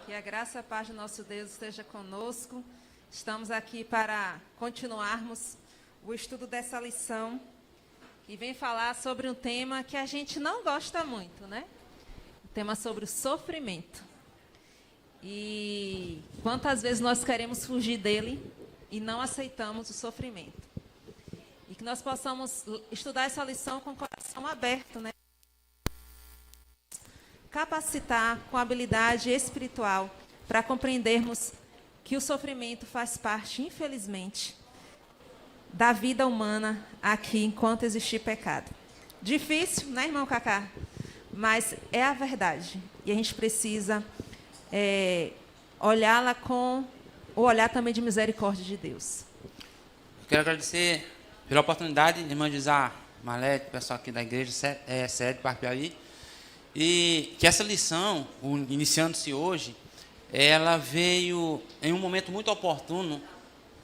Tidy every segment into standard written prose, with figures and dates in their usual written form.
Que a graça e a paz do nosso Deus esteja conosco. Estamos aqui para continuarmos o estudo dessa lição que vem falar sobre um tema que a gente não gosta muito, né? O tema sobre o sofrimento. E quantas vezes nós queremos fugir dele e não aceitamos o sofrimento. E que nós possamos estudar essa lição com o coração aberto, né? Capacitar com habilidade espiritual para compreendermos que o sofrimento faz parte, infelizmente, da vida humana aqui enquanto existir pecado. Difícil, né, irmão Cacá? Mas é a verdade. E a gente precisa olhá-la com o olhar também de misericórdia de Deus. Quero agradecer pela oportunidade de evangelizar Marlete, o pessoal aqui da igreja, sede Parpiaí. E que essa lição, iniciando-se hoje, ela veio em um momento muito oportuno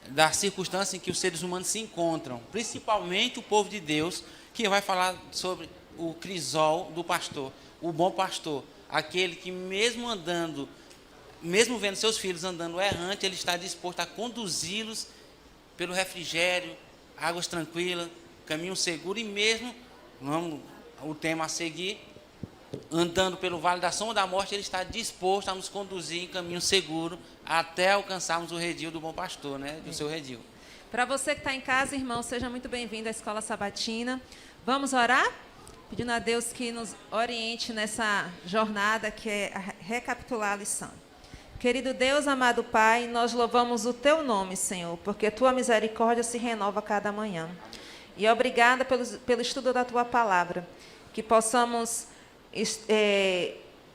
da circunstância em que os seres humanos se encontram, principalmente o povo de Deus, que vai falar sobre o crisol do pastor, o bom pastor, aquele que mesmo andando, mesmo vendo seus filhos andando errante, ele está disposto a conduzi-los pelo refrigério, águas tranquilas, caminho seguro e mesmo, vamos, o tema a seguir, andando pelo vale da sombra da morte, ele está disposto a nos conduzir em caminho seguro até alcançarmos o redil do bom pastor, né? Do seu redil. Para você que está em casa, irmão, seja muito bem-vindo à Escola Sabatina. Vamos orar? Pedindo a Deus que nos oriente nessa jornada que é recapitular a lição. Querido Deus, amado Pai, nós louvamos o Teu nome, Senhor, porque Tua misericórdia se renova cada manhã. E obrigada pelo estudo da Tua palavra, que possamos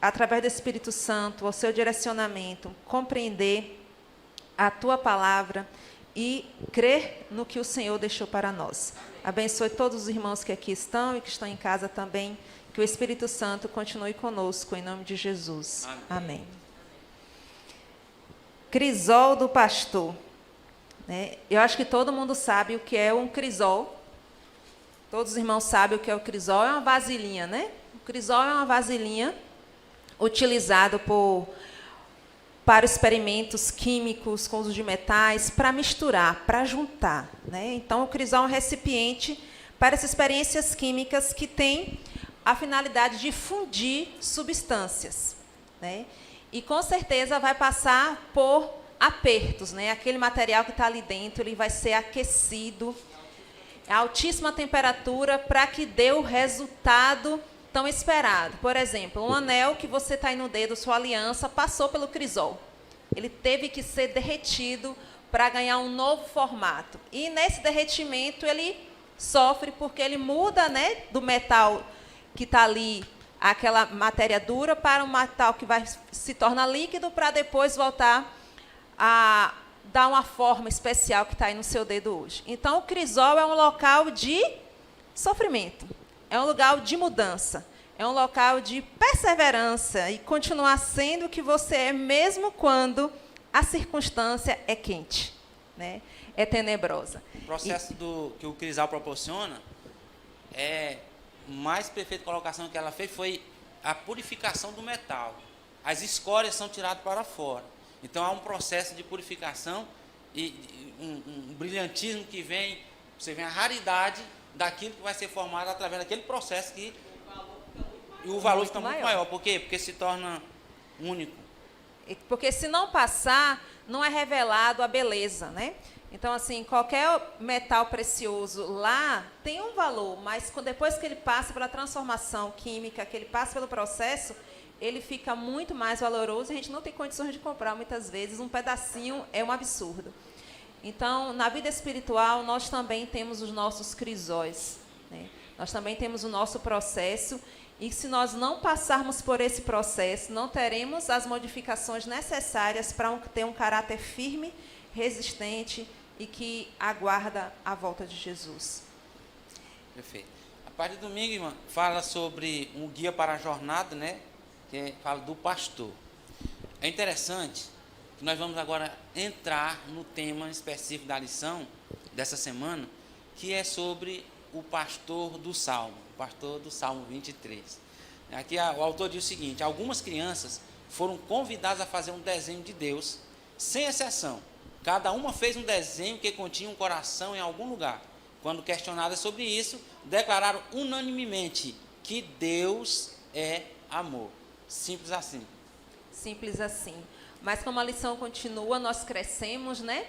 através do Espírito Santo, ao seu direcionamento, compreender a tua palavra e crer no que o Senhor deixou para nós. Abençoe todos os irmãos que aqui estão e que estão em casa também. Que o Espírito Santo continue conosco, em nome de Jesus. Amém. Crisol do pastor. Eu acho que todo mundo sabe o que é um crisol. Todos os irmãos sabem o que é o crisol. É uma vasilhinha, né? O crisol é uma vasilhinha utilizada para experimentos químicos com uso de metais, para misturar, para juntar, né? Então, o crisol é um recipiente para essas experiências químicas que tem a finalidade de fundir substâncias, né? E, com certeza, vai passar por apertos, né? Aquele material que está ali dentro, ele vai ser aquecido a altíssima temperatura para que dê o resultado tão esperado. Por exemplo, um anel que você está aí no dedo, sua aliança, passou pelo crisol. Ele teve que ser derretido para ganhar um novo formato. E nesse derretimento ele sofre porque ele muda, né, do metal que está ali, aquela matéria dura, para um metal que se torna líquido para depois voltar a dar uma forma especial que está aí no seu dedo hoje. Então, o crisol é um local de sofrimento. É um lugar de mudança, é um local de perseverança e continuar sendo o que você é, mesmo quando a circunstância é quente, né? É tenebrosa. O processo que o crisol proporciona, mais perfeita colocação que ela fez foi a purificação do metal. As escórias são tiradas para fora. Então, há um processo de purificação e um brilhantismo que vem, você vê a raridade daquilo que vai ser formado através daquele processo que o valor fica muito maior. Por quê? Porque se torna único. Porque se não passar, não é revelado a beleza, né? Então, assim, qualquer metal precioso lá tem um valor, mas depois que ele passa pela transformação química, que ele passa pelo processo, ele fica muito mais valoroso e a gente não tem condições de comprar muitas vezes. Um pedacinho é um absurdo. Então, na vida espiritual, nós também temos os nossos crisóis, né? Nós também temos o nosso processo, e se nós não passarmos por esse processo, não teremos as modificações necessárias para ter um caráter firme, resistente e que aguarda a volta de Jesus. Perfeito. A parte de domingo, irmã, fala sobre um guia para a jornada, né? Que fala do pastor. É interessante que nós vamos agora entrar no tema específico da lição dessa semana, que é sobre o pastor do Salmo 23. Aqui o autor diz o seguinte: algumas crianças foram convidadas a fazer um desenho de Deus, sem exceção. Cada uma fez um desenho que continha um coração em algum lugar. Quando questionadas sobre isso, declararam unanimemente que Deus é amor. Simples assim. Simples assim. Mas como a lição continua, nós crescemos, né?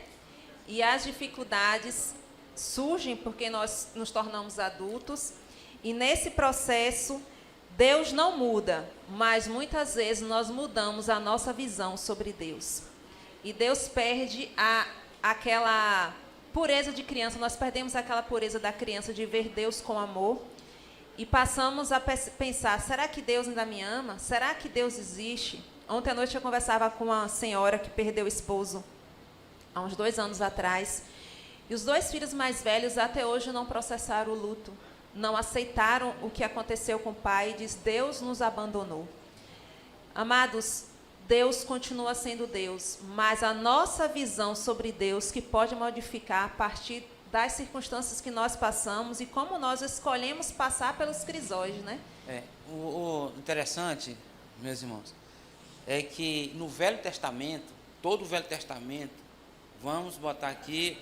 E as dificuldades surgem porque nós nos tornamos adultos. E nesse processo, Deus não muda, mas muitas vezes nós mudamos a nossa visão sobre Deus. E Deus perde aquela pureza de criança, nós perdemos aquela pureza da criança de ver Deus com amor e passamos a pensar, será que Deus ainda me ama? Será que Deus existe? Ontem à noite eu conversava com uma senhora que perdeu o esposo há uns 2 anos atrás, e os 2 filhos mais velhos até hoje não processaram o luto, não aceitaram o que aconteceu com o pai, e diz, Deus nos abandonou. Amados, Deus continua sendo Deus, mas a nossa visão sobre Deus que pode modificar a partir das circunstâncias que nós passamos e como nós escolhemos passar pelos crisóis, né? O interessante, meus irmãos, é que no Velho Testamento, todo o Velho Testamento, vamos botar aqui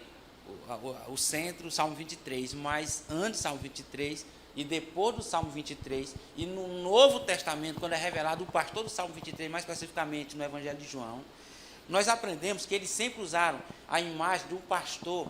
o centro, o Salmo 23, mas antes do Salmo 23 e depois do Salmo 23, e no Novo Testamento, quando é revelado o pastor do Salmo 23, mais especificamente no Evangelho de João, nós aprendemos que eles sempre usaram a imagem do pastor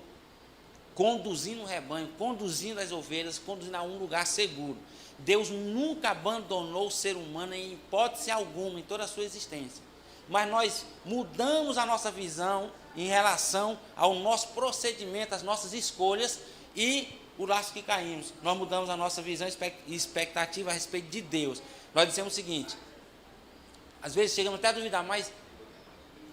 conduzindo o rebanho, conduzindo as ovelhas, conduzindo a um lugar seguro. Deus nunca abandonou o ser humano em hipótese alguma, em toda a sua existência. Mas nós mudamos a nossa visão em relação ao nosso procedimento, às nossas escolhas e o laço que caímos. Nós mudamos a nossa visão e expectativa a respeito de Deus. Nós dissemos o seguinte, às vezes chegamos até a duvidar, mas,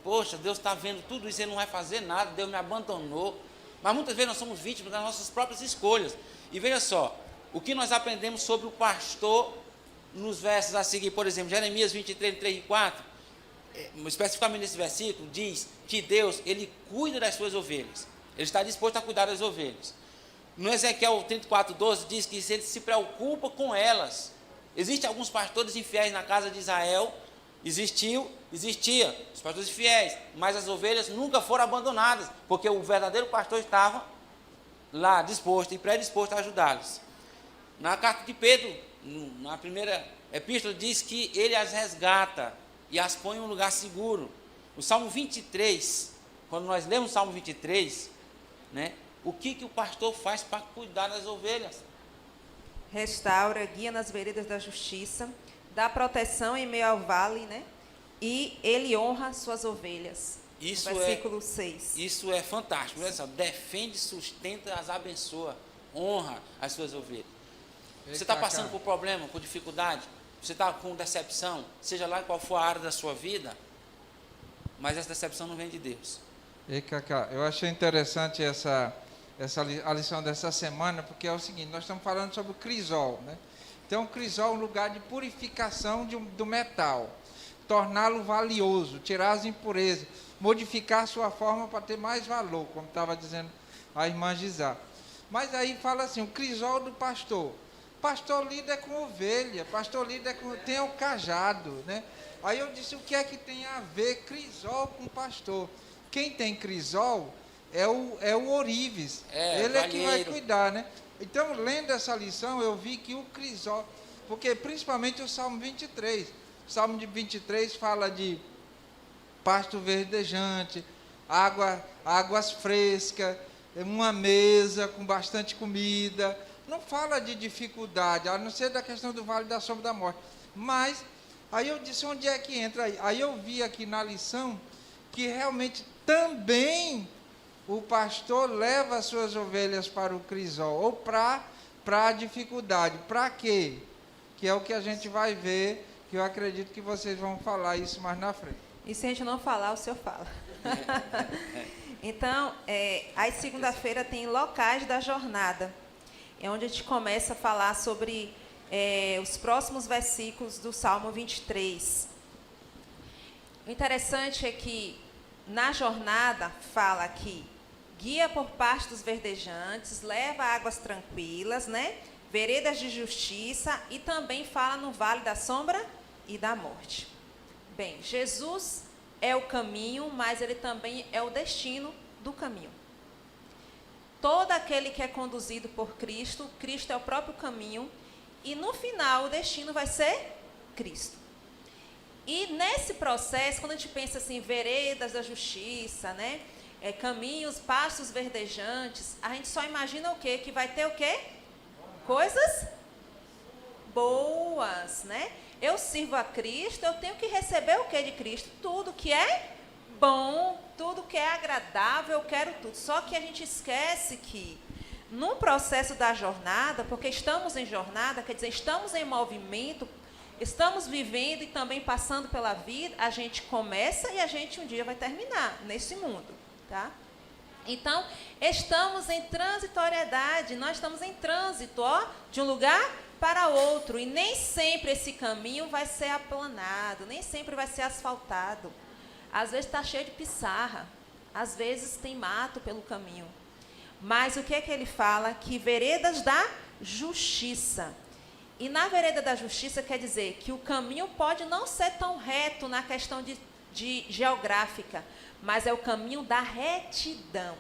poxa, Deus está vendo tudo isso, Ele não vai fazer nada, Deus me abandonou. Mas muitas vezes nós somos vítimas das nossas próprias escolhas. E veja só, o que nós aprendemos sobre o pastor nos versos a seguir, por exemplo, Jeremias 23, 3 e 4, especificamente nesse versículo, diz que Deus, Ele cuida das suas ovelhas. Ele está disposto a cuidar das ovelhas. No Ezequiel 34, 12, diz que Ele se preocupa com elas. Existem alguns pastores infiéis na casa de Israel, existia os pastores fiéis, mas as ovelhas nunca foram abandonadas, porque o verdadeiro pastor estava lá disposto e predisposto a ajudá-los. Na carta de Pedro, na primeira epístola, diz que ele as resgata e as põe em um lugar seguro. O Salmo 23, quando nós lemos o Salmo 23, né, o que o pastor faz para cuidar das ovelhas? Restaura, guia nas veredas da justiça, dá proteção em meio ao vale, né? E ele honra suas ovelhas. Isso versículo 6. Isso é fantástico. Olha só, defende, sustenta, as abençoa, honra as suas ovelhas. Você está passando por problema, por dificuldade, você está com decepção, seja lá qual for a área da sua vida, mas essa decepção não vem de Deus. E Cacá, eu achei interessante a lição dessa semana, porque é o seguinte, nós estamos falando sobre o crisol, né? Então, o crisol é um lugar de purificação do metal, torná-lo valioso, tirar as impurezas, modificar a sua forma para ter mais valor, como estava dizendo a irmã Gisá. Mas aí fala assim, o crisol do pastor. Pastor lida com ovelha, pastor lida tem o cajado, né? Aí eu disse, o que é que tem a ver crisol com pastor? Quem tem crisol é o ourives, ele é que vai cuidar, né? Então, lendo essa lição, eu vi que o crisol, porque principalmente o Salmo 23, o Salmo de 23 fala de pasto verdejante, águas frescas, uma mesa com bastante comida, não fala de dificuldade, a não ser da questão do vale da sombra da morte. Mas, aí eu disse, onde é que entra aí? Aí eu vi aqui na lição que realmente também o pastor leva as suas ovelhas para o crisol, ou para a dificuldade. Para quê? Que é o que a gente vai ver, que eu acredito que vocês vão falar isso mais na frente. E se a gente não falar, o senhor fala. Então, aí segunda-feira tem locais da jornada. É onde a gente começa a falar sobre os próximos versículos do Salmo 23. O interessante é que na jornada fala que guia por pastos verdejantes, leva águas tranquilas, né? Veredas de justiça, e também fala no vale da sombra e da morte. Bem, Jesus é o caminho, mas ele também é o destino do caminho. Todo aquele que é conduzido por Cristo, Cristo é o próprio caminho, e no final o destino vai ser Cristo. E nesse processo, quando a gente pensa assim, veredas da justiça, né? Caminhos, pastos verdejantes, a gente só imagina o quê? Que vai ter o quê? Coisas boas, né? Eu sirvo a Cristo, eu tenho que receber o que de Cristo? Tudo que é bom, tudo que é agradável, eu quero tudo. Só que a gente esquece que no processo da jornada, porque estamos em jornada, quer dizer, estamos em movimento, estamos vivendo e também passando pela vida, a gente começa e a gente um dia vai terminar nesse mundo, tá? Então, estamos em transitoriedade, nós estamos em trânsito, de um lugar para outro, e nem sempre esse caminho vai ser aplanado, nem sempre vai ser asfaltado. Às vezes está cheio de pissarra, às vezes tem mato pelo caminho. Mas o que é que ele fala? Que veredas da justiça. E na vereda da justiça quer dizer que o caminho pode não ser tão reto na questão de geográfica, mas é o caminho da retidão.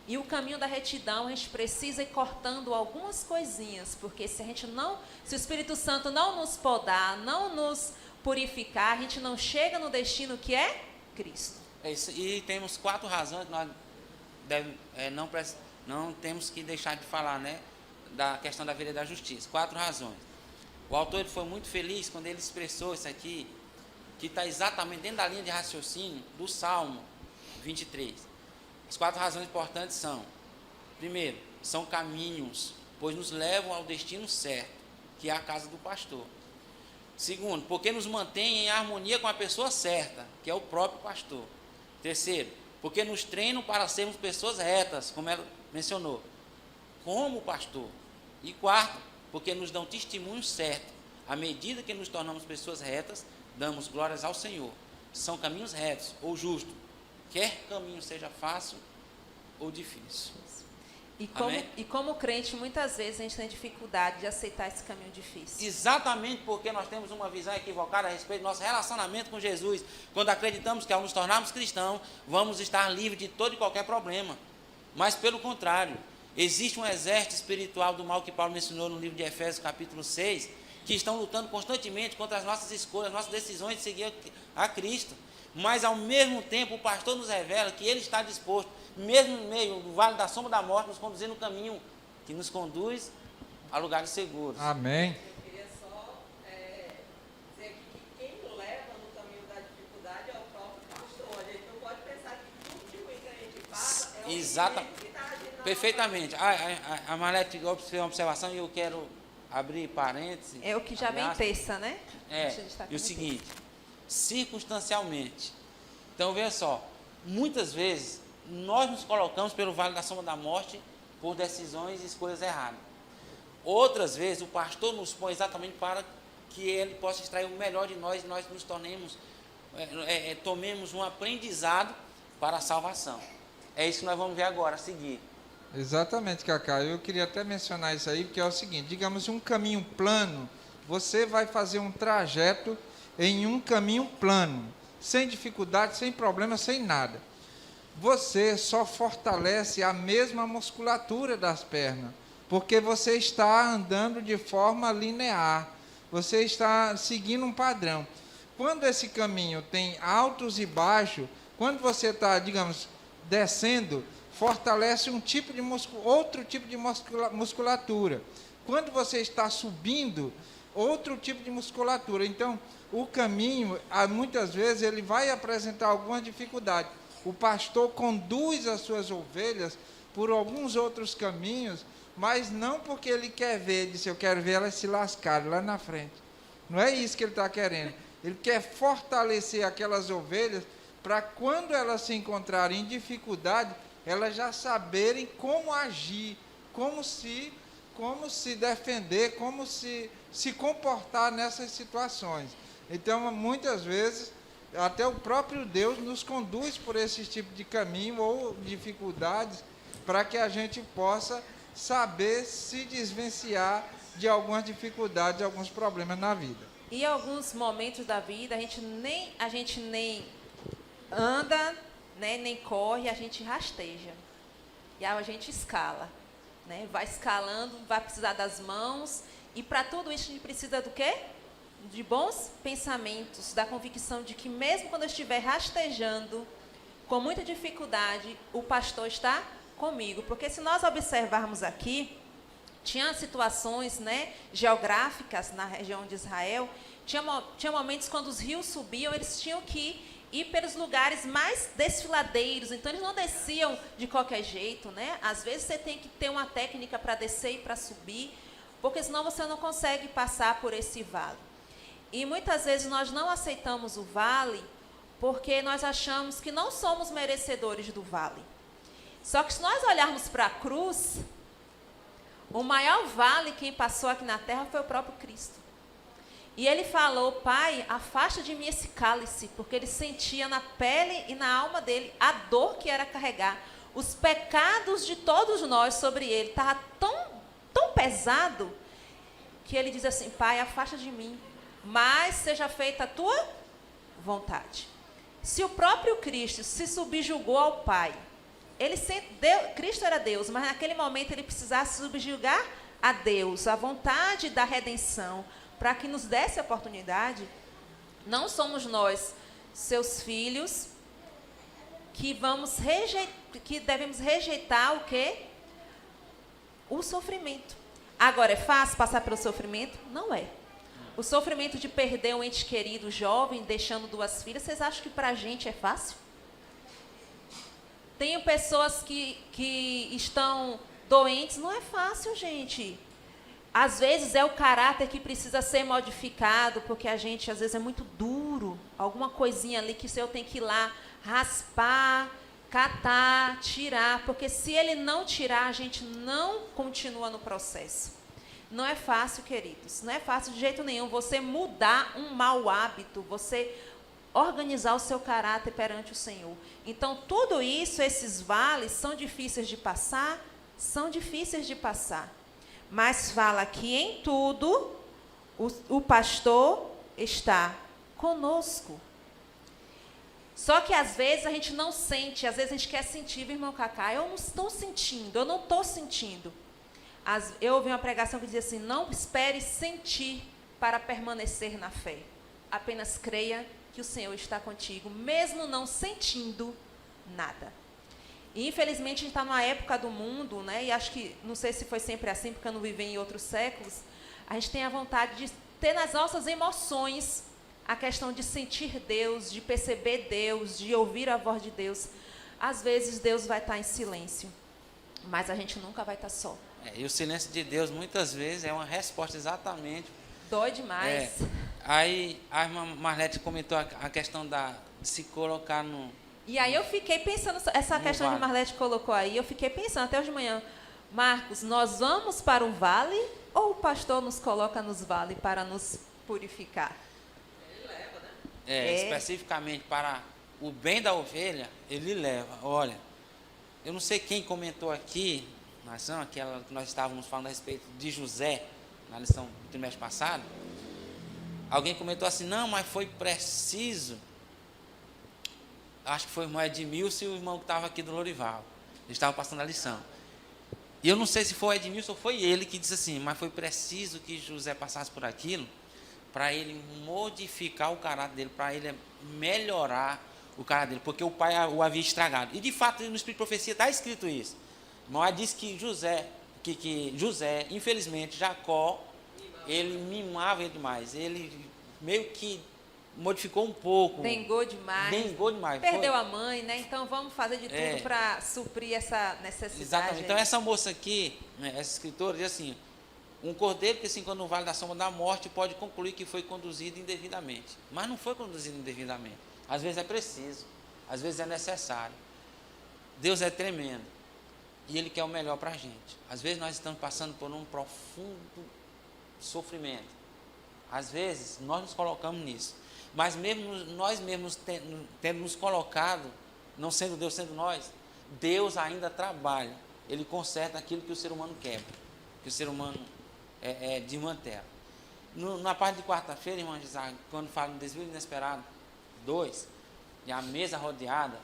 E o caminho da retidão, a gente precisa ir cortando algumas coisinhas, porque se o Espírito Santo não nos podar, não nos purificar, a gente não chega no destino que é Cristo. É isso, e temos 4 razões que nós não temos que deixar de falar, né, da questão da vereda da justiça. 4 razões. O autor ele foi muito feliz quando ele expressou isso aqui, que está exatamente dentro da linha de raciocínio do Salmo 23. As 4 razões importantes são: primeiro, são caminhos, pois nos levam ao destino certo, que é a casa do pastor. Segundo, porque nos mantém em harmonia com a pessoa certa, que é o próprio pastor. Terceiro, porque nos treinam para sermos pessoas retas, como ela mencionou, como pastor. E quarto, porque nos dão testemunho certo. À medida que nos tornamos pessoas retas, damos glórias ao Senhor. São caminhos retos ou justos, quer caminho seja fácil ou difícil. E como crente, muitas vezes a gente tem dificuldade de aceitar esse caminho difícil. Exatamente porque nós temos uma visão equivocada a respeito do nosso relacionamento com Jesus, quando acreditamos que ao nos tornarmos cristãos, vamos estar livres de todo e qualquer problema. Mas pelo contrário, existe um exército espiritual do mal que Paulo mencionou no livro de Efésios, capítulo 6, que estão lutando constantemente contra as nossas escolhas, as nossas decisões de seguir a Cristo. Mas ao mesmo tempo o pastor nos revela que ele está disposto, mesmo no meio do vale da sombra da morte, nos conduzir no caminho que nos conduz a lugares seguros. Amém. Eu queria só dizer aqui que quem leva no caminho da dificuldade é o próprio pastor. A gente não pode pensar que tudo que o crente passa é o Exatamente. que está agindo. Perfeitamente. A Marlete fez uma observação e eu quero abrir parênteses. É o que já vem terça, né? E o seguinte, circunstancialmente. Então, veja só, muitas vezes nós nos colocamos pelo vale da sombra da morte por decisões e escolhas erradas. Outras vezes o pastor nos põe exatamente para que ele possa extrair o melhor de nós e nós nos tornemos, tomemos um aprendizado para a salvação. É isso que nós vamos ver agora, a seguir. Exatamente, Cacá. Eu queria até mencionar isso aí, porque é o seguinte, digamos um caminho plano, você vai fazer um trajeto em um caminho plano, sem dificuldade, sem problema, sem nada. Você só fortalece a mesma musculatura das pernas, porque você está andando de forma linear, você está seguindo um padrão. Quando esse caminho tem altos e baixos, quando você está, digamos, descendo, fortalece outro tipo de musculatura. Quando você está subindo, outro tipo de musculatura. Então, o caminho, muitas vezes, ele vai apresentar alguma dificuldade. O pastor conduz as suas ovelhas por alguns outros caminhos, mas não porque ele quer ver, eu quero ver elas se lascarem lá na frente. Não é isso que ele está querendo. Ele quer fortalecer aquelas ovelhas para quando elas se encontrarem em dificuldade, elas já saberem como agir, como se defender, como se comportar nessas situações. Então, muitas vezes, até o próprio Deus nos conduz por esse tipo de caminho ou dificuldades para que a gente possa saber se desvencilhar de algumas dificuldades, de alguns problemas na vida. E em alguns momentos da vida, a gente nem anda, né, nem corre, a gente rasteja. E aí a gente escala, né? Vai escalando, vai precisar das mãos. E para tudo isso a gente precisa do quê? De bons pensamentos, da convicção de que mesmo quando eu estiver rastejando, com muita dificuldade, o pastor está comigo. Porque se nós observarmos aqui, tinha situações, né, geográficas na região de Israel, tinha momentos quando os rios subiam, eles tinham que ir pelos lugares mais desfiladeiros, então eles não desciam de qualquer jeito, né? Às vezes você tem que ter uma técnica para descer e para subir, porque senão você não consegue passar por esse vale. E muitas vezes nós não aceitamos o vale porque nós achamos que não somos merecedores do vale. Só que se nós olharmos para a cruz, o maior vale quem passou aqui na terra foi o próprio Cristo. E ele falou: Pai, afasta de mim esse cálice, porque ele sentia na pele e na alma dele a dor que era carregar. Os pecados de todos nós sobre ele estava tão pesado que ele diz assim: Pai, afasta de mim, mas seja feita a tua vontade. Se o próprio Cristo se subjugou ao Pai, Cristo era Deus, mas naquele momento ele precisava se subjugar a Deus, a vontade da redenção, para que nos desse a oportunidade. Não somos nós, seus filhos, que devemos rejeitar o quê? O sofrimento. Agora, é fácil passar pelo sofrimento? Não é. O sofrimento de perder um ente querido jovem, deixando 2 filhas, vocês acham que para a gente é fácil? Tenho pessoas que estão doentes, não é fácil, gente. Às vezes é o caráter que precisa ser modificado, porque a gente às vezes é muito duro. Alguma coisinha ali que eu tenho que ir lá raspar, catar, tirar, porque se ele não tirar, a gente não continua no processo. Não é fácil, queridos, não é fácil de jeito nenhum você mudar um mau hábito, você organizar o seu caráter perante o Senhor. Então, tudo isso, esses vales, são difíceis de passar? São difíceis de passar. Mas fala que em tudo o pastor está conosco. Só que às vezes a gente não sente, às vezes a gente quer sentir, irmão Cacá, eu não estou sentindo. Eu ouvi uma pregação que dizia assim: não espere sentir para permanecer na fé. Apenas creia que o Senhor está contigo, mesmo não sentindo nada. E, infelizmente, a gente está numa época do mundo, né, e acho que, não sei se foi sempre assim, porque eu não vivi em outros séculos, a gente tem a vontade de ter nas nossas emoções a questão de sentir Deus, de perceber Deus, de ouvir a voz de Deus. Às vezes, Deus vai estar em silêncio, mas a gente nunca vai estar só. E o silêncio de Deus, muitas vezes, é uma resposta exatamente. Dói demais. Aí, a irmã Marlete comentou a questão de se colocar no... E aí eu fiquei pensando, essa questão que Marlete colocou aí, eu fiquei pensando até hoje de manhã: Marcos, nós vamos para o vale ou o pastor nos coloca nos vales para nos purificar? Ele leva, né? Especificamente para o bem da ovelha, ele leva. Olha, eu não sei quem comentou aqui, na lição, aquela que nós estávamos falando a respeito de José, na lição do trimestre passado. Alguém comentou assim: não, mas foi preciso. Acho que foi o irmão Edmilson e o irmão que estava aqui do Lorival. Eles estavam passando a lição. E eu não sei se foi o Edmilson ou foi ele que disse assim: mas foi preciso que José passasse por aquilo para ele modificar o caráter dele, para ele melhorar o caráter dele, porque o pai o havia estragado. E de fato, no Espírito de Profecia está escrito isso. Mas diz que José, infelizmente, Jacó, ele mimava ele demais. Ele meio que modificou um pouco. Dengou demais. Perdeu a mãe, né? Então vamos fazer de tudo para suprir essa necessidade. Exatamente. Então essa moça aqui, né, essa escritora, diz assim: um cordeiro que se encontra no vale da sombra da morte pode concluir que foi conduzido indevidamente. Mas não foi conduzido indevidamente. Às vezes é preciso, às vezes é necessário. Deus é tremendo e Ele quer o melhor para a gente. Às vezes nós estamos passando por um profundo sofrimento. Às vezes nós nos colocamos nisso. Mas mesmo nós mesmos tendo nos colocado, não sendo Deus, sendo nós, Deus ainda trabalha. Ele conserta aquilo que o ser humano quebra, que o ser humano desmantela. Na parte de quarta-feira, irmão Gisar, quando fala no desvio inesperado 2, e a mesa rodeada,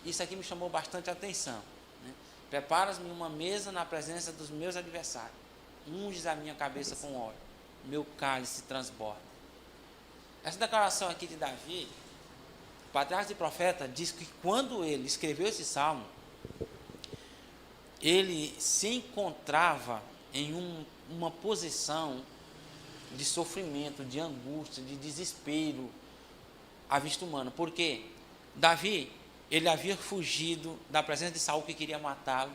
isso aqui me chamou bastante atenção. Né? Preparas-me uma mesa na presença dos meus adversários. Unges a minha cabeça com óleo. Meu cálice transborda. Essa declaração aqui de Davi, o patriarca e profeta, diz que quando ele escreveu esse salmo, ele se encontrava em uma posição de sofrimento, de angústia, de desespero à vista humana. Porque Davi, ele havia fugido da presença de Saul, que queria matá-lo,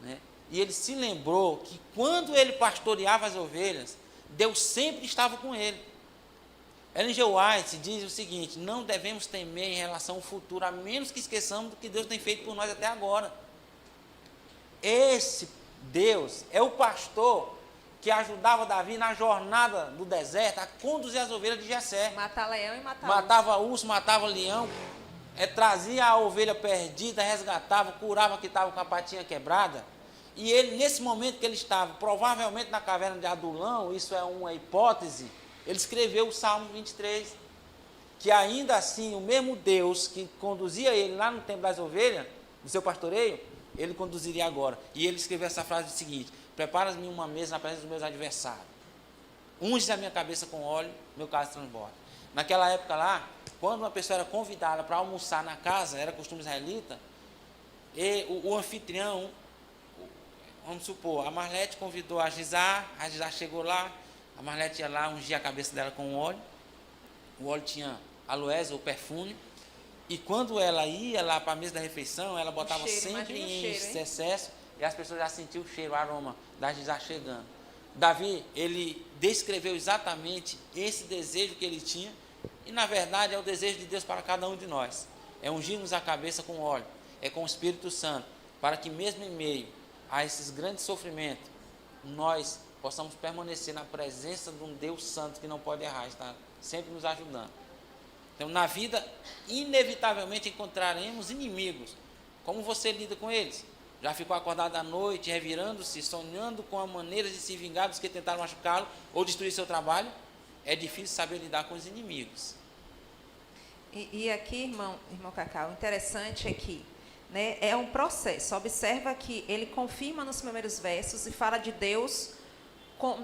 né? E ele se lembrou que quando ele pastoreava as ovelhas, Deus sempre estava com ele. Ellen G. White diz o seguinte: não devemos temer em relação ao futuro, a menos que esqueçamos do que Deus tem feito por nós até agora. Esse Deus é o pastor que ajudava Davi na jornada do deserto a conduzir as ovelhas de Jessé. Matar leão e matar Matava urso, matava leão, trazia a ovelha perdida, resgatava, curava que estava com a patinha quebrada. E ele, nesse momento que ele estava, provavelmente na caverna de Adulão, isso é uma hipótese, ele escreveu o Salmo 23, que ainda assim, o mesmo Deus que conduzia ele lá no tempo das ovelhas, no seu pastoreio, ele conduziria agora. E ele escreveu essa frase seguinte: preparas-me uma mesa na presença dos meus adversários. Unges a minha cabeça com óleo, meu cálice transborda. Naquela época lá, quando uma pessoa era convidada para almoçar na casa, era costume israelita, e o anfitrião, vamos supor, a Marlete convidou a Gisar chegou lá, a Marlete ia lá, ungia a cabeça dela com óleo, o óleo tinha aloés ou perfume, e quando ela ia lá para a mesa da refeição, ela botava sempre em excesso, e as pessoas já sentiam o cheiro, o aroma da Gisar chegando. Davi, ele descreveu exatamente esse desejo que ele tinha, e na verdade é o desejo de Deus para cada um de nós, é ungir-nos a cabeça com óleo, é com o Espírito Santo, para que mesmo em meio a esses grandes sofrimentos, nós possamos permanecer na presença de um Deus Santo que não pode errar, está sempre nos ajudando. Então, na vida, inevitavelmente encontraremos inimigos. Como você lida com eles? Já ficou acordado à noite, revirando-se, sonhando com a maneira de se vingar dos que tentaram machucá-lo ou destruir seu trabalho? É difícil saber lidar com os inimigos. E aqui, irmão Cacau, o interessante é que, né, é um processo. Observa que ele confirma nos primeiros versos e fala de Deus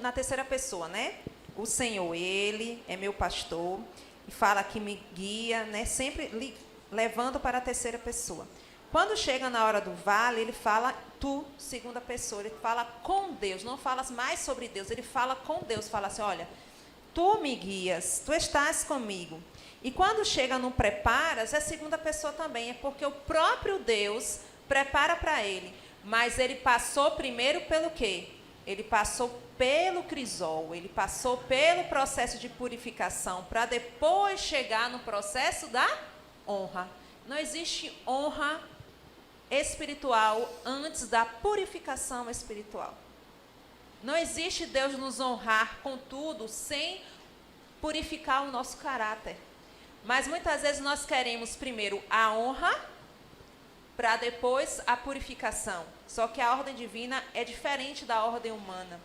na terceira pessoa, né? O Senhor, Ele é meu pastor, e fala que me guia, né? Sempre levando para a terceira pessoa. Quando chega na hora do vale, ele fala tu, segunda pessoa, ele fala com Deus, não fala mais sobre Deus, ele fala com Deus, fala assim, olha, tu me guias, tu estás comigo. E quando chega no preparas, é segunda pessoa também, é porque o próprio Deus prepara para ele. Mas ele passou primeiro pelo quê? Ele passou pelo crisol, ele passou pelo processo de purificação, para depois chegar no processo da honra. Não existe honra espiritual antes da purificação espiritual. Não existe Deus nos honrar com tudo sem purificar o nosso caráter. Mas muitas vezes nós queremos primeiro a honra, para depois a purificação. Só que a ordem divina é diferente da ordem humana.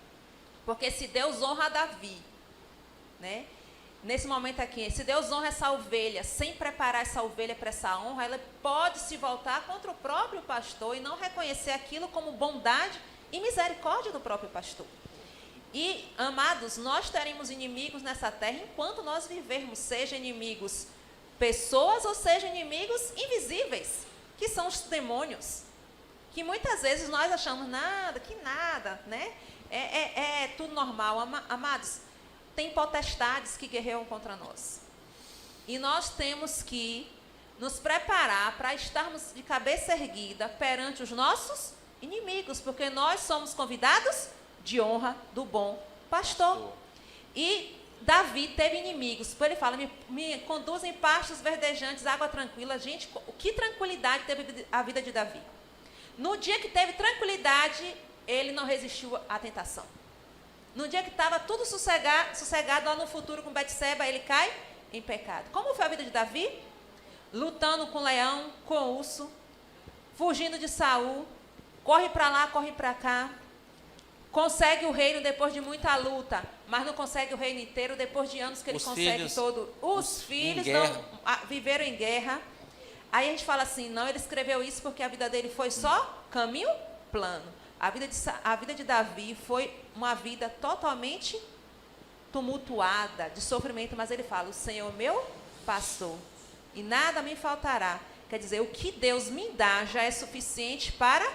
Porque se Deus honra Davi, né? Nesse momento aqui, se Deus honra essa ovelha, sem preparar essa ovelha para essa honra, ela pode se voltar contra o próprio pastor e não reconhecer aquilo como bondade e misericórdia do próprio pastor. E, amados, nós teremos inimigos nessa terra enquanto nós vivermos, seja inimigos pessoas ou seja inimigos invisíveis, que são os demônios, que muitas vezes nós achamos nada, né? É tudo normal. Amados, tem potestades que guerreiam contra nós. E nós temos que nos preparar para estarmos de cabeça erguida perante os nossos inimigos, porque nós somos convidados de honra do bom pastor. E Davi teve inimigos, ele fala, me conduzem pastos verdejantes, água tranquila. Gente, que tranquilidade teve a vida de Davi. No dia que teve tranquilidade, ele não resistiu à tentação. No dia que estava tudo sossegado lá no futuro com Betseba, ele cai em pecado. Como foi a vida de Davi? Lutando com leão, com urso, fugindo de Saul, corre para lá, corre para cá, consegue o reino depois de muita luta, mas não consegue o reino inteiro depois de anos que ele Os consegue filhos- todo. Os filhos em não, guerra. viveram em guerra. Aí a gente fala assim, não, ele escreveu isso porque a vida dele foi só caminho plano. A vida de Davi foi uma vida totalmente tumultuada, de sofrimento, mas ele fala, o Senhor meu pastor, e nada me faltará. Quer dizer, o que Deus me dá já é suficiente para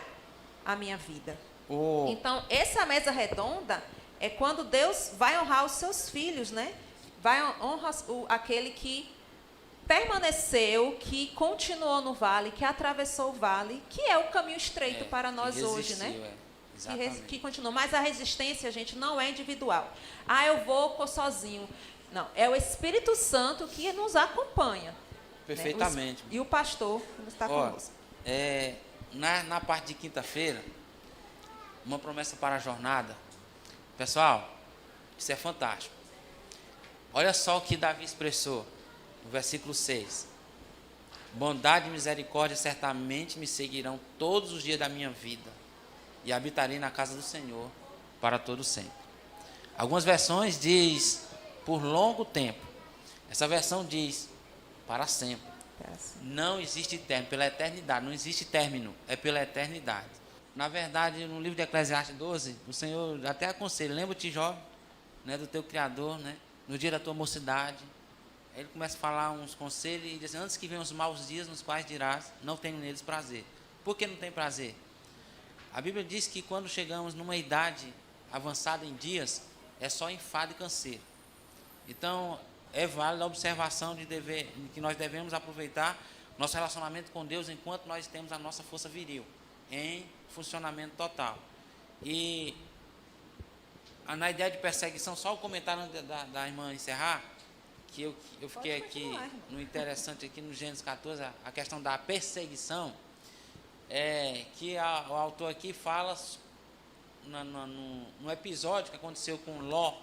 a minha vida. Então, essa mesa redonda é quando Deus vai honrar os seus filhos, né? Vai honrar aquele que permaneceu, que continuou no vale, que atravessou o vale, que é o caminho estreito para nós que hoje, resistiu, né? Exatamente. Que continua. Mas a resistência, gente, não é individual. Ah, eu vou sozinho. Não, é o Espírito Santo que nos acompanha. Perfeitamente. Né? E o pastor que está conosco. Na parte de quinta-feira, uma promessa para a jornada. Pessoal, isso é fantástico. Olha só o que Davi expressou no versículo 6. Bondade e misericórdia certamente me seguirão todos os dias da minha vida, e habitarei na casa do Senhor para todo sempre. Algumas versões diz por longo tempo. Essa versão diz para sempre. Não existe término, pela eternidade. Não existe término, é pela eternidade. Na verdade, no livro de Eclesiastes 12, o Senhor até aconselha, lembra-te, jovem, né, do teu Criador, né, no dia da tua mocidade. Aí ele começa a falar uns conselhos e diz assim, antes que venham os maus dias nos quais dirás, não tenho neles prazer. Por que não tem prazer? A Bíblia diz que quando chegamos numa idade avançada em dias, é só enfado e canseiro. Então, é válida a observação de que nós devemos aproveitar nosso relacionamento com Deus enquanto nós temos a nossa força viril em funcionamento total. E na ideia de perseguição, só o comentário da irmã encerrar, que eu fiquei aqui no interessante aqui no Gênesis 14, a questão da perseguição, que o autor aqui fala no episódio que aconteceu com Ló.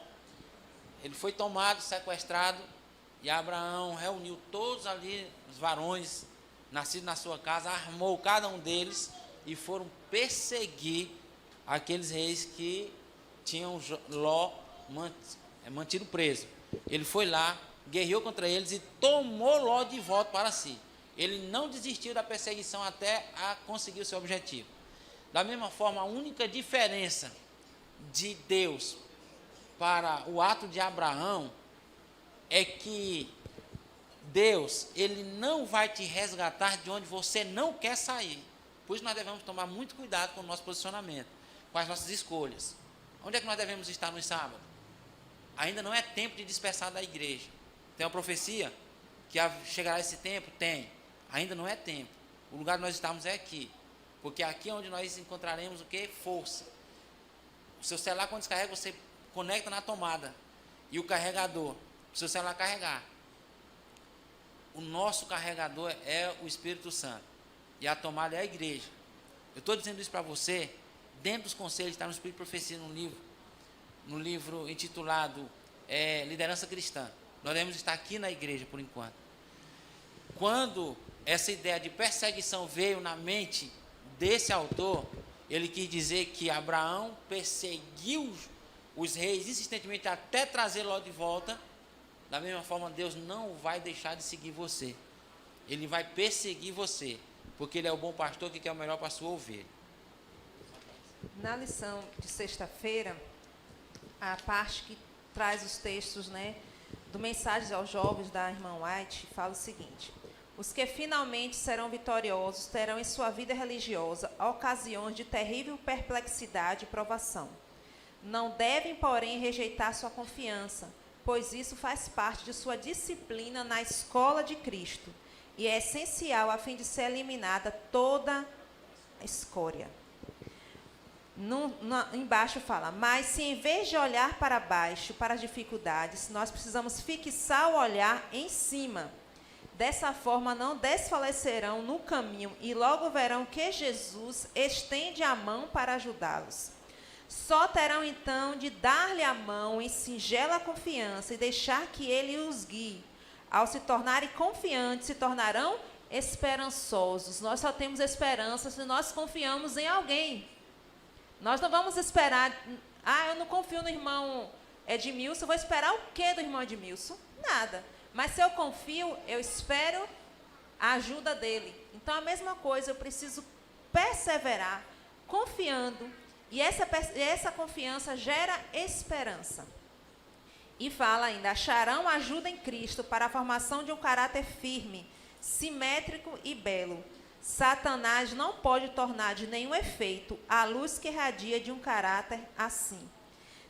Ele foi tomado, sequestrado, e Abraão reuniu todos ali, os varões nascidos na sua casa, armou cada um deles e foram perseguir aqueles reis que tinham Ló mantido preso. Ele foi lá, guerreou contra eles e tomou Ló de volta para si. Ele não desistiu da perseguição até conseguir o seu objetivo. Da mesma forma, a única diferença de Deus para o ato de Abraão é que Deus, ele não vai te resgatar de onde você não quer sair. Por isso nós devemos tomar muito cuidado com o nosso posicionamento, com as nossas escolhas. Onde é que nós devemos estar no sábado? Ainda não é tempo de dispersar da igreja. Tem uma profecia que chegará esse tempo? Tem. Ainda não é tempo. O lugar que nós estamos é aqui. Porque aqui é onde nós encontraremos o que? Força. O seu celular, quando descarrega, você conecta na tomada. E o carregador, o seu celular carregar. O nosso carregador é o Espírito Santo. E a tomada é a igreja. Eu estou dizendo isso para você, dentro dos conselhos, está no Espírito de Profecia, no livro intitulado Liderança Cristã. Nós devemos estar aqui na igreja, por enquanto. Quando essa ideia de perseguição veio na mente desse autor, ele quis dizer que Abraão perseguiu os reis insistentemente até trazer Ló de volta. Da mesma forma, Deus não vai deixar de seguir você. Ele vai perseguir você, porque ele é o bom pastor que quer o melhor para a sua ovelha. Na lição de sexta-feira, a parte que traz os textos, né, do Mensagens aos Jovens da irmã White, fala o seguinte: os que finalmente serão vitoriosos terão em sua vida religiosa ocasiões de terrível perplexidade e provação. Não devem, porém, rejeitar sua confiança, pois isso faz parte de sua disciplina na escola de Cristo e é essencial a fim de ser eliminada toda a escória. Embaixo fala, mas se em vez de olhar para baixo, para as dificuldades, nós precisamos fixar o olhar em cima. Dessa forma não desfalecerão no caminho e logo verão que Jesus estende a mão para ajudá-los. Só terão então de dar-lhe a mão em singela confiança e deixar que ele os guie. Ao se tornarem confiantes, se tornarão esperançosos. Nós só temos esperança se nós confiamos em alguém. Nós não vamos esperar Ah, eu não confio no irmão Edmilson, vou esperar o quê do irmão Edmilson? Nada. Mas se eu confio, eu espero a ajuda dele. Então, a mesma coisa, eu preciso perseverar, confiando, e essa confiança gera esperança. E fala ainda, acharão ajuda em Cristo para a formação de um caráter firme, simétrico e belo. Satanás não pode tornar de nenhum efeito a luz que irradia de um caráter assim.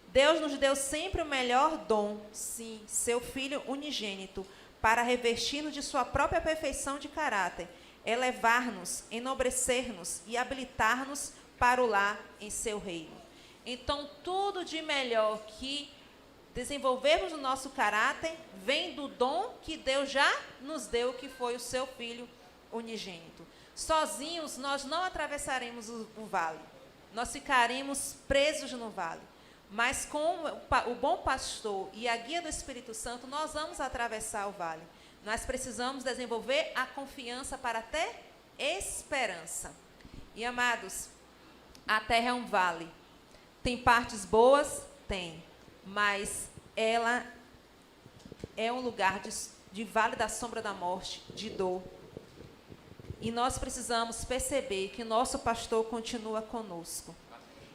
Deus nos deu sempre o melhor dom, sim, seu Filho unigênito, para revestir-nos de sua própria perfeição de caráter, elevar-nos, enobrecer-nos e habilitar-nos para o lar em seu reino. Então, tudo de melhor que desenvolvermos o nosso caráter vem do dom que Deus já nos deu, que foi o seu Filho unigênito. Sozinhos, nós não atravessaremos o vale. Nós ficaremos presos no vale. Mas com o bom pastor e a guia do Espírito Santo, nós vamos atravessar o vale. Nós precisamos desenvolver a confiança para ter esperança. E, amados, a terra é um vale. Tem partes boas? Tem. Mas ela é um lugar de vale da sombra da morte, de dor. E nós precisamos perceber que o nosso pastor continua conosco.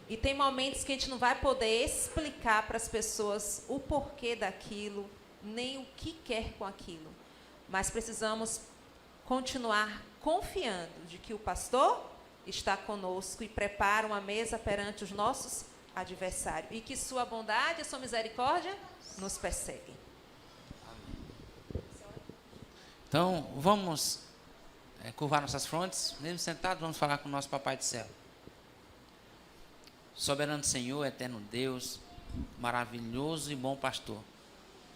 E tem momentos que a gente não vai poder explicar para as pessoas o porquê daquilo, nem o que quer com aquilo. Mas precisamos continuar confiando de que o pastor está conosco e prepara uma mesa perante os nossos adversários. E que sua bondade e sua misericórdia nos perseguem. Então, vamos curvar nossas frontes, mesmo sentados, vamos falar com o nosso Papai do Céu. Soberano Senhor, eterno Deus, maravilhoso e bom pastor,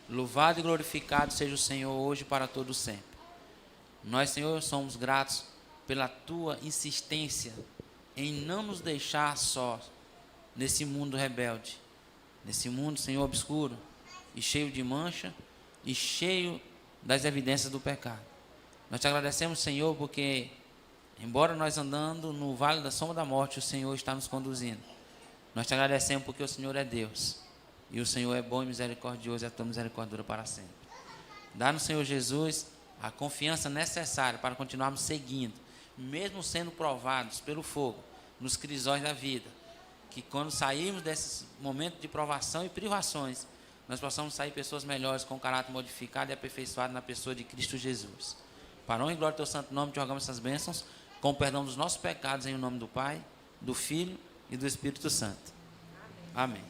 louvado e glorificado seja o Senhor hoje para todo sempre. Nós, Senhor, somos gratos pela tua insistência em não nos deixar sós nesse mundo rebelde, nesse mundo, Senhor, obscuro e cheio de mancha e cheio das evidências do pecado. Nós te agradecemos, Senhor, porque embora nós andando no vale da sombra da morte, o Senhor está nos conduzindo. Nós te agradecemos porque o Senhor é Deus. E o Senhor é bom e misericordioso, e a tua misericórdia dura para sempre. Dá-nos, Senhor Jesus, a confiança necessária para continuarmos seguindo, mesmo sendo provados pelo fogo, nos crisóis da vida. Que quando sairmos desses momentos de provação e privações, nós possamos sair pessoas melhores, com caráter modificado e aperfeiçoado na pessoa de Cristo Jesus. Para honra e glória do teu santo nome, te rogamos essas bênçãos, com o perdão dos nossos pecados, em nome do Pai, do Filho e do Espírito Santo. Amém.